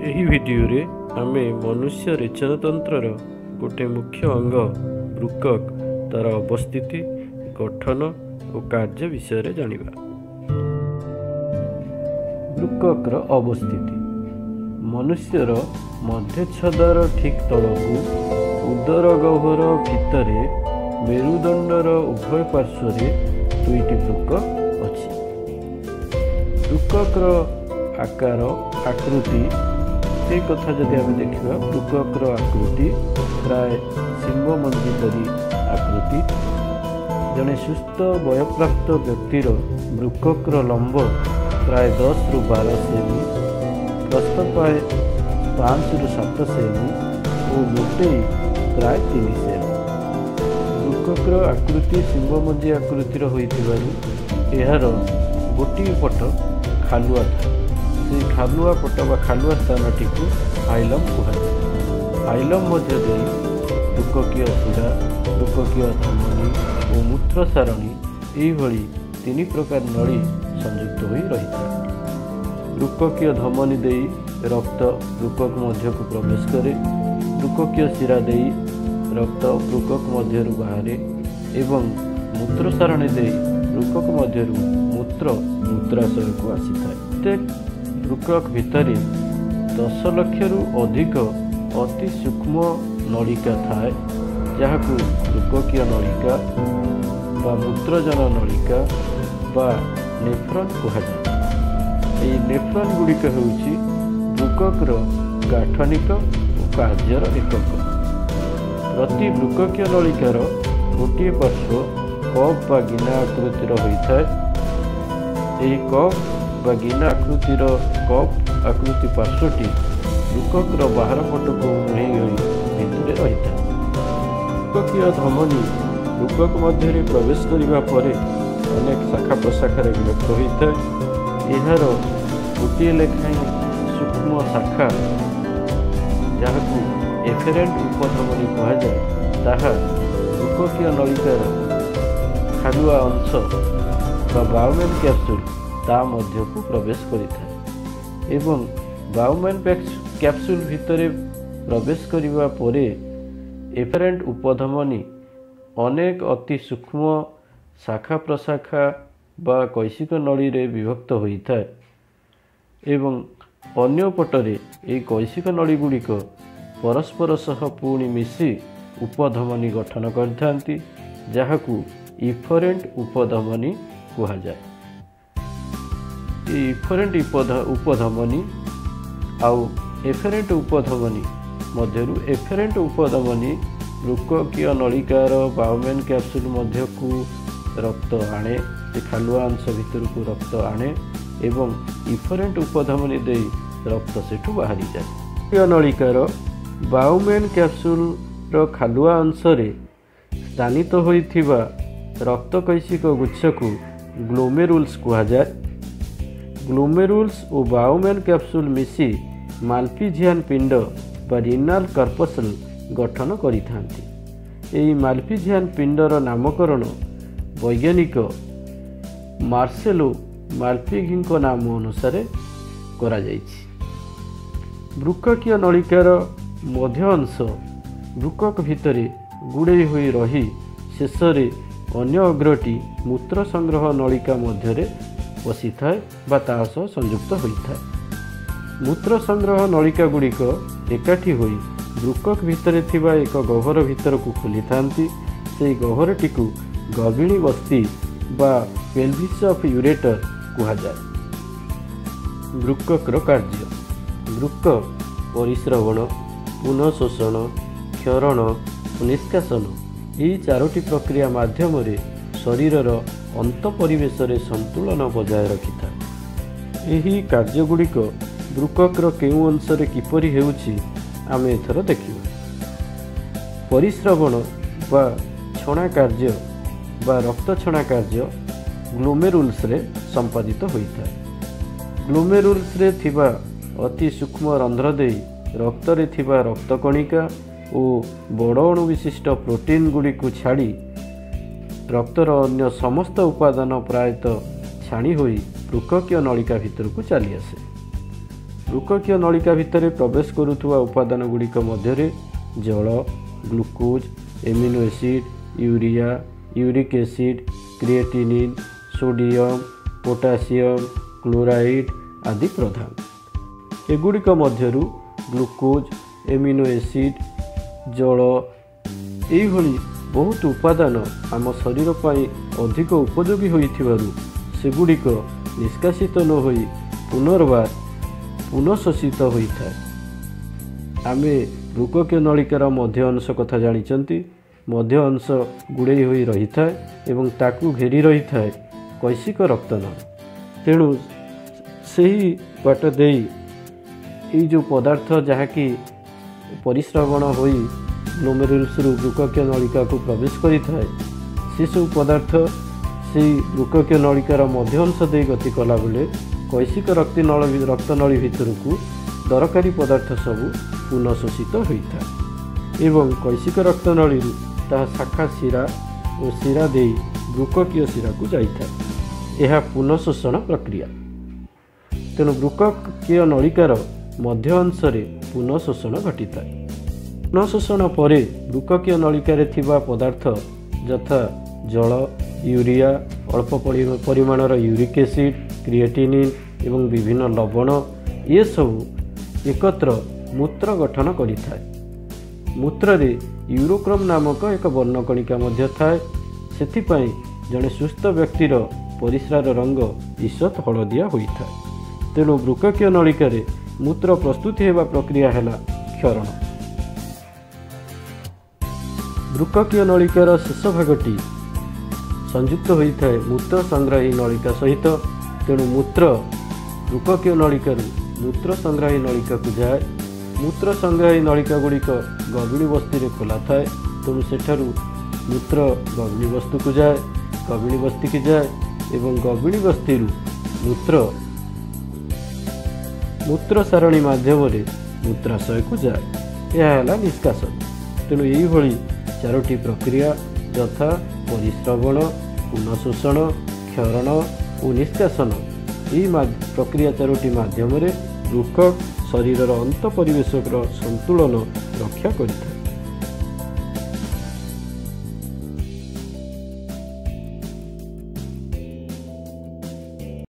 ଏହି ଭିଡ଼ିଓରେ ଆମେ ମନୁଷ୍ୟ ରେଚନତନ୍ତ୍ରର ଗୋଟିଏ ମୁଖ୍ୟ ଅଙ୍ଗ ବୃକକ୍ ତାର ଅବସ୍ଥିତି, ଗଠନ ଓ କାର୍ଯ୍ୟ ବିଷୟରେ ଜାଣିବା। ବୃକକ୍ର ଅବସ୍ଥିତି ମନୁଷ୍ୟର ମଧ୍ୟଚ୍ଛଦର ଠିକ୍ ତଳକୁ ଉଦର ଗହ୍ୱର ଭିତରେ ମେରୁଦଣ୍ଡର ଉଭୟ ପାର୍ଶ୍ୱରେ ଦୁଇଟି ବୃକକ୍ ଅଛି। ବୃକକ୍ର ଆକାର ଆକୃତି ଏ କଥା ଯଦି ଆମେ ଦେଖିବା, ବୃକକ୍ର ଆକୃତି ପ୍ରାୟ ସିଂହମଞ୍ଜି ପରି ଆକୃତି। ଜଣେ ସୁସ୍ଥ ବୟପ୍ରାପ୍ତ ବ୍ୟକ୍ତିର ବୃକକ୍ର ଲମ୍ବ ପ୍ରାୟ 10 ରୁ 12 ସେମି, ପ୍ରସ୍ଥ ପ୍ରାୟ 5 ରୁ 7 ସେମି ଓ ମୋଟେଇ ପ୍ରାୟ 3 ସେମି। ବୃକକ୍ର ଆକୃତି ସିଂହମଞ୍ଜି ଆକୃତିର ହୋଇଥିବାରୁ ଏହାର ଗୋଟିଏ ପଟ ଖାଲୁଆ ଥାଏ। ସେହି ଖାଲୁଆ ପଟ ବା ଖାଲୁଆ ସ୍ଥାନଟିକୁ ଫାଇଲମ୍ କୁହାଯାଏ। ଫାଇଲମ୍ ମଧ୍ୟ ଦେଇ ବୃକକୀୟ ଶିରା, ବୃକକୀୟ ଧମନୀ ଓ ମୂତ୍ର ସାରଣୀ ଏହିଭଳି 3 ପ୍ରକାର ନଳୀ ସଂଯୁକ୍ତ ହୋଇ ରହିଥାଏ। ବୃକକୀୟ ଧମନୀ ଦେଇ ରକ୍ତ ବୃକକ୍ ମଧ୍ୟକୁ ପ୍ରବେଶ କରେ, ବୃକକୀୟ ଶିରା ଦେଇ ରକ୍ତ ବୃକକ୍ ମଧ୍ୟରୁ ବାହାରେ ଏବଂ ମୂତ୍ର ସାରଣୀ ଦେଇ ବୃକକ୍ ମଧ୍ୟରୁ ମୂତ୍ର ମୂତ୍ରାଶୟକୁ ଆସିଥାଏ। ପ୍ରତ୍ୟେକ ବୃକକ୍ ଭିତରେ 10 ଲକ୍ଷରୁ ଅଧିକ ଅତି ସୂକ୍ଷ୍ମ ନଳିକା ଥାଏ, ଯାହାକୁ ବୃକକୀୟ ନଳିକା ବା ମୂତ୍ରଜନ ନଳିକା ବା ନେଫ୍ରନ୍ କୁହାଯାଏ। ଏହି ନେଫ୍ରନ୍ ଗୁଡ଼ିକ ହେଉଛି ବୃକକ୍ର ଗାଠନିକ ଓ କାର୍ଯ୍ୟର ଏକକ। ପ୍ରତି ବୃକକୀୟ ନଳିକାର ଗୋଟିଏ ପାର୍ଶ୍ୱ କପ୍ ବା ଗିନା ଆକୃତିର ହୋଇଥାଏ। ଏହି କପ୍ ବା ଗିନା ଆକୃତିର କପ୍ ଆକୃତି ପାର୍ଶ୍ୱଟି ବୃକକ୍ର ବାହାର ପଟକୁ ମୁହେଁଇ ହୋଇ ଭିତରେ ରହିଥାଏ। ବୃକକୀୟ ଧମନୀ ବୃକକ୍ ମଧ୍ୟରେ ପ୍ରବେଶ କରିବା ପରେ ଅନେକ ଶାଖା ପ୍ରଶାଖାରେ ବିଭକ୍ତ ହୋଇଥାଏ। ଏହାର ଗୋଟିଏ ଲେଖାଏଁ ସୂକ୍ଷ୍ମ ଶାଖା, ଯାହାକୁ ଏଫେରେଣ୍ଟ ଉପଧମନୀ କୁହାଯାଏ, ତାହା ବୃକକୀୟ ନଳିକାର ଖାଲୁଆ ଅଂଶ ବା ବାଉମେନ୍ କ୍ୟାପସୁଲ୍ ତା ମଧ୍ୟକୁ ପ୍ରବେଶ କରିଥାଏ ଏବଂ ବାଉମେନ୍ କ୍ୟାପସୁଲ୍ ଭିତରେ ପ୍ରବେଶ କରିବା ପରେ ଏଫେରେଣ୍ଟ ଉପଧମନୀ ଅନେକ ଅତି ସୂକ୍ଷ୍ମ ଶାଖା ପ୍ରଶାଖା ବା କୈଶିକ ନଳୀରେ ବିଭକ୍ତ ହୋଇଥାଏ ଏବଂ ଅନ୍ୟ ପଟରେ ଏହି କୈଶିକ ନଳୀ ଗୁଡ଼ିକ ପରସ୍ପର ସହ ପୁଣି ମିଶି ଉପଧମନୀ ଗଠନ କରିଥାନ୍ତି, ଯାହାକୁ ଇଫରେଣ୍ଟ ଉପଧମନୀ କୁହାଯାଏ। ଏହି ଇଫରେଣ୍ଟ ଉପଧମନୀ ଆଉ ଏଫେରେଣ୍ଟ ଉପଧମନୀ ମଧ୍ୟରୁ ଏଫେରେଣ୍ଟ ଉପଧମନୀ ବୃକକୀୟ ନଳିକାର ବାଉମେନ୍ କ୍ୟାପସୁଲ୍ ମଧ୍ୟକୁ ରକ୍ତ ଆଣେ, ସେ ଖାଲୁଆ ଅଂଶ ଭିତରକୁ ରକ୍ତ ଆଣେ ଏବଂ ଇଫରେଣ୍ଟ ଉପଧମନୀ ଦେଇ ରକ୍ତ ସେଠୁ ବାହାରିଯାଏ। ବୃକକୀୟ ନଳିକାର ବାଉମେନ୍ କ୍ୟାପସୁଲ୍ର ଖାଲୁଆ ଅଂଶରେ ସ୍ଥାନିତ ହୋଇଥିବା ରକ୍ତ କୈଶିକ ଗୁଚ୍ଛକୁ ଗ୍ଲୋମେରୁଲ୍ସ କୁହାଯାଏ। ଗ୍ଲୋମେରୁଲ୍ସ ଓ ବାଉମେନ୍ କ୍ୟାପସୁଲ୍ ମିଶି ମାଲ୍ପିଜିଆନ୍ ପିଣ୍ଡ ବା ରିନାଲ୍ କର୍ପସଲ୍ ଗଠନ କରିଥାନ୍ତି। ଏହି ମାଲ୍ପିଜିଆନ୍ ପିଣ୍ଡର ନାମକରଣ ବୈଜ୍ଞାନିକ ମାର୍ସେଲୋ ମାଲ୍ପିଘିଙ୍କ ନାମ ଅନୁସାରେ କରାଯାଇଛି। ବୃକକୀୟ ନଳିକାର ମଧ୍ୟ ଅଂଶ ବୃକକ୍ ଭିତରେ ଗୁଡ଼େଇ ହୋଇ ରହି ଶେଷରେ ଅନ୍ୟ ଅଗ୍ରଟି ମୂତ୍ର ସଂଗ୍ରହ ନଳିକା ମଧ୍ୟରେ ପଶିଥାଏ ବା ତା ସହ ସଂଯୁକ୍ତ ହୋଇଥାଏ। ମୂତ୍ର ସଂଗ୍ରହ ନଳିକା ଗୁଡ଼ିକ ଏକାଠି ହୋଇ ବୃକକ୍ ଭିତରେ ଥିବା ଏକ ଗହ୍ୱର ଭିତରକୁ ଖୋଲିଥାନ୍ତି। ସେହି ଗହ୍ୱରଟିକୁ ଗଭିଣୀ ବସ୍ତି ବା ପେଲ୍ଭିସ୍ ଅଫ୍ ୟୁରେଟର କୁହାଯାଏ। ବୃକକ୍ର କାର୍ଯ୍ୟ ବୃକକ୍ ପରିସ୍ରବଣ, ପୁନଃଶୋଷଣ, କ୍ଷରଣ ଓ ନିଷ୍କାସନ ଏହି 4ଟି ପ୍ରକ୍ରିୟା ମାଧ୍ୟମରେ ଶରୀରର ଅନ୍ତ ପରିବେଶରେ ସନ୍ତୁଳନ ବଜାୟ ରଖିଥାଏ। ଏହି କାର୍ଯ୍ୟଗୁଡ଼ିକ ବୃକକ୍ର କେଉଁ ଅଂଶରେ କିପରି ହେଉଛି ଆମେ ଏଥର ଦେଖିବା। ପରିସ୍ରବଣ ବା ଛଣା କାର୍ଯ୍ୟ ବା ରକ୍ତ ଛଣା କାର୍ଯ୍ୟ ଗ୍ଲୋମେରୁଲ୍ସରେ ସମ୍ପାଦିତ ହୋଇଥାଏ। ଗ୍ଲୋମେରୁଲ୍ସରେ ଥିବା ଅତି ସୂକ୍ଷ୍ମ ରନ୍ଧ୍ର ଦେଇ ରକ୍ତରେ ଥିବା ରକ୍ତକଣିକା ଓ ବଡ଼ ଅଣୁ ବିଶିଷ୍ଟ ପ୍ରୋଟିନ୍ ଗୁଡ଼ିକୁ ଛାଡ଼ି ରକ୍ତର ଅନ୍ୟ ସମସ୍ତ ଉପାଦାନ ପ୍ରାୟତଃ ଛାଣି ହୋଇ ବୃକକୀୟ ନଳିକା ଭିତରକୁ ଚାଲି ଆସେ। ବୃକକୀୟ ନଳିକା ଭିତରେ ପ୍ରବେଶ କରୁଥିବା ଉପାଦାନ ଗୁଡ଼ିକ ମଧ୍ୟରେ ଜଳ, glucose, amino acid, urea, uric acid, creatinine, sodium, potassium, chloride ଆଦି ପ୍ରଧାନ। ଏଗୁଡ଼ିକ ମଧ୍ୟରୁ ଗ୍ଲୁକୋଜ୍, ଏମିନୋ ଏସିଡ୍, ଜଳ ଏଇଭଳି ବହୁତ ଉପାଦାନ ଆମ ଶରୀର ପାଇଁ ଅଧିକ ଉପଯୋଗୀ ହୋଇଥିବାରୁ ସେଗୁଡ଼ିକ ନିଷ୍କାସିତ ନ ହୋଇ ପୁନର୍ବାର ପୁନଃଶୋଷିତ ହୋଇଥାଏ। ଆମେ ବୃକକୀୟ ନଳିକାର ମଧ୍ୟ ଅଂଶ କଥା ଜାଣିଛନ୍ତି। ମଧ୍ୟ ଅଂଶ ଗୁଡ଼େଇ ହୋଇ ରହିଥାଏ ଏବଂ ତାକୁ ଘେରି ରହିଥାଏ କୈଶିକ ରକ୍ତନଳୀ। ତେଣୁ ସେହି ବାଟ ଦେଇ ଏଇ ଯେଉଁ ପଦାର୍ଥ ଯାହାକି ପରିସ୍ରବଣ ହୋଇ ଗ୍ଲୋମେରୁଲସରୁ ବୃକକୀୟ ନଳିକାକୁ ପ୍ରବେଶ କରିଥାଏ, ସେସବୁ ପଦାର୍ଥ ସେହି ବୃକକୀୟ ନଳିକାର ମଧ୍ୟ ଅଂଶ ଦେଇ ଗତି କଲାବେଳେ କୈଶିକ ରକ୍ତନଳୀ ଭିତରକୁ ଦରକାରୀ ପଦାର୍ଥ ସବୁ ପୁନଃଶୋଷିତ ହୋଇଥାଏ ଏବଂ କୈଶିକ ରକ୍ତନଳୀରୁ ତାହା ଶାଖା ଶିରା ଓ ଶିରା ଦେଇ ବୃକକୀୟ ଶିରାକୁ ଯାଇଥାଏ। ଏହା ପୁନଃଶୋଷଣ ପ୍ରକ୍ରିୟା। ତେଣୁ ବୃକକୀୟ ନଳିକାର ମଧ୍ୟ ଅଂଶରେ ପୁନଃଶୋଷଣ ଘଟିଥାଏ। ପୁନଃଶୋଷଣ ପରେ ବୃକକୀୟ ନଳିକାରେ ଥିବା ପଦାର୍ଥ ଯଥା ଜଳ, ୟୁରିଆ, ଅଳ୍ପ ପରିମାଣର ୟୁରିକ୍ ଏସିଡ୍, କ୍ରିଏଟିନିନ୍ ଏବଂ ବିଭିନ୍ନ ଲବଣ ଏସବୁ ଏକତ୍ର ମୂତ୍ର ଗଠନ କରିଥାଏ। ମୂତ୍ରରେ ୟୁରୋକ୍ରୋମ୍ ନାମକ ଏକ ବର୍ଣ୍ଣକଣିକା ମଧ୍ୟ ଥାଏ। ସେଥିପାଇଁ ଜଣେ ସୁସ୍ଥ ବ୍ୟକ୍ତିର ପରିସ୍ରାର ରଙ୍ଗ ଈଷତ୍ ହଳଦିଆ ହୋଇଥାଏ। ତେଣୁ ବୃକକୀୟ ନଳିକାରେ ମୂତ୍ର ପ୍ରସ୍ତୁତି ହେବା ପ୍ରକ୍ରିୟା ହେଲା କ୍ଷରଣ। ବୃକକୀୟ ନଳିକାର ଶେଷ ଭାଗଟି ସଂଯୁକ୍ତ ହୋଇଥାଏ ମୂତ୍ର ସଂଗ୍ରାହୀ ନଳିକା ସହିତ। ତେଣୁ ମୂତ୍ର ବୃକକୀୟ ନଳିକାରୁ ମୂତ୍ର ସଂଗ୍ରାହୀ ନଳିକାକୁ ଯାଏ। ମୂତ୍ର ସଂଗ୍ରାହୀ ନଳିକା ଗୁଡ଼ିକ ଗର୍ଭିଣୀ ବସ୍ତିରେ ଖୋଲା ଥାଏ। ତେଣୁ ସେଠାରୁ ମୂତ୍ର ଗର୍ଭିଣୀ ବସ୍ତୁକୁ ଯାଏ, ଗର୍ଭିଣୀ ବସ୍ତିକି ଯାଏ ଏବଂ ଗର୍ଭିଣୀ ବସ୍ତିରୁ ମୂତ୍ର ସାରଣୀ ମାଧ୍ୟମରେ ମୂତ୍ରାଶୟକୁ ଯାଏ। ଏହା ହେଲା ନିଷ୍କାସନ। ତେଣୁ ଏହିଭଳି ଚାରୋଟି ପ୍ରକ୍ରିୟା ଯଥା ପରିସ୍ରବଣ, ପୁନଃଶୋଷଣ, କ୍ଷରଣ ଓ ନିଷ୍କାସନ, ଏହି ପ୍ରକ୍ରିୟା ଚାରୋଟି ମାଧ୍ୟମରେ ବୃକକ୍ ଶରୀରର ଅନ୍ତ ପରିବେଶର ସନ୍ତୁଳନ ରକ୍ଷା କରିଥାଏ।